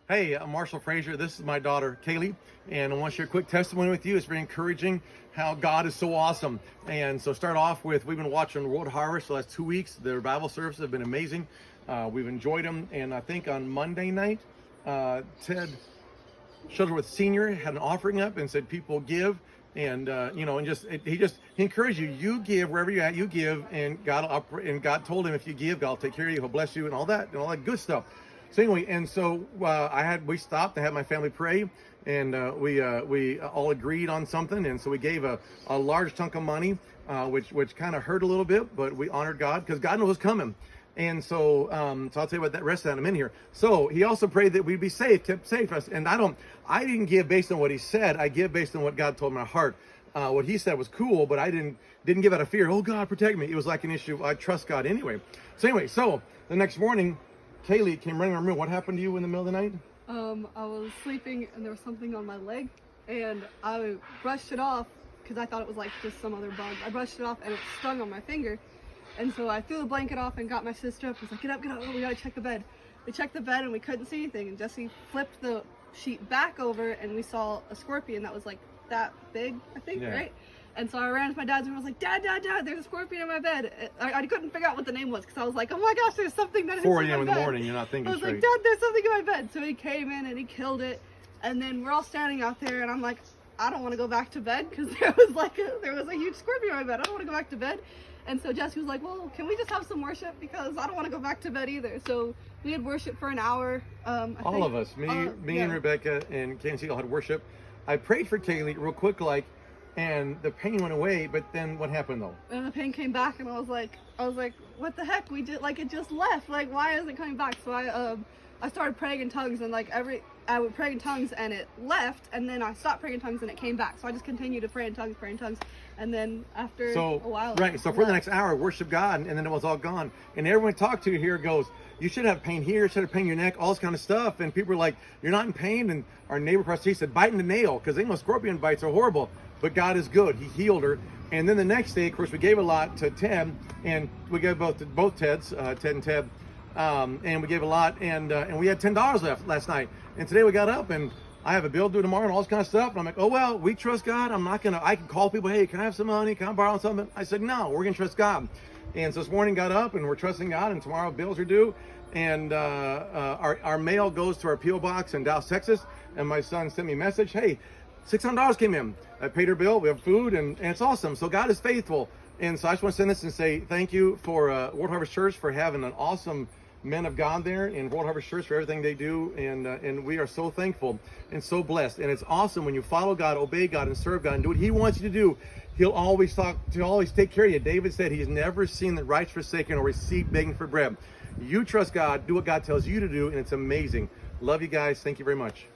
Hey, I'm Marshall Frazier. This is my daughter, Kaylee, and I want to share a quick testimony with you. It's very encouraging how God is so awesome. And so start off with, we've been watching World Harvest the last 2 weeks. The revival services have been amazing. We've enjoyed them. And I think on Monday night, Ted Shuttleworth Sr. had an offering up and said, people give. And, he encouraged you, you give wherever you're at, you give. And God told him, if you give, God will take care of you. He'll bless you and all that good stuff. So anyway, and so we stopped. I had my family pray, and we all agreed on something, and so we gave a large chunk of money, which kind of hurt a little bit, but we honored God because God knows what's coming. And so I'll tell you about that rest of that in a minute here. So he also prayed that we'd be safe, kept safe. And I didn't give based on what he said. I give based on what God told my heart. What he said was cool, but I didn't give out of fear. Oh, God, protect me. It was like an issue. I trust God anyway. So the next morning, Kaylee came running around my room. What happened to you in the middle of the night? I was sleeping and there was something on my leg, and I brushed it off because I thought it was like just some other bug. I brushed it off and it stung on my finger, and so I threw the blanket off and got my sister up. I was like, get up, we gotta check the bed. We checked the bed and we couldn't see anything, and Jesse flipped the sheet back over and we saw a scorpion that was like that big, I think, yeah. Right? And so I ran to my dad's room. I was like, Dad, there's a scorpion in my bed. I couldn't figure out what the name was because I was like, oh my gosh, there's something that is in my bed. 4 a.m. in the morning, you're not thinking straight. I was like, Dad, there's something in my bed. So he came in and he killed it. And then we're all standing out there and I'm like, I don't want to go back to bed because there was a huge scorpion in my bed. I don't want to go back to bed. And so Jesse was like, well, can we just have some worship because I don't want to go back to bed either. So we had worship for an hour. All of us, me and Rebecca and Kenzie all had worship. I prayed for Kaylee real quick, and the pain went away, but then what happened though? And the pain came back, and I was like, what the heck? We did, it just left. Why is it coming back? So I started praying in tongues, and I would pray in tongues, and it left, and then I stopped praying in tongues, and it came back. So I just continued to pray in tongues, and then after a while. Right. So for the next hour, worship God, and then it was all gone. And everyone I talked to here goes, you should have pain here, you should have pain in your neck, all this kind of stuff. And people were like, you're not in pain. And our neighbor across the street said, biting the nail, because they know scorpion bites are horrible. But God is good. He healed her. And then the next day, of course, we gave a lot to Ted, and we gave both Teds, Ted and Ted, and we gave a lot, and we had $10 left last night. And today we got up, and I have a bill due tomorrow and all this kind of stuff. And I'm like, oh, well, we trust God. I can call people, hey, can I have some money? Can I borrow something? I said, no, we're going to trust God. And so this morning got up, and we're trusting God, and tomorrow bills are due. And our mail goes to our P.O. box in Dallas, Texas. And my son sent me a message, hey, $600 came in. I paid her bill. We have food, and it's awesome. So God is faithful. And so I just want to send this and say thank you for World Harvest Church for having an awesome men of God there in World Harvest Church for everything they do. And we are so thankful and so blessed. And it's awesome when you follow God, obey God, and serve God, and do what He wants you to do. He'll always take care of you. David said He's never seen the righteous forsaken or received begging for bread. You trust God, do what God tells you to do, and it's amazing. Love you guys. Thank you very much.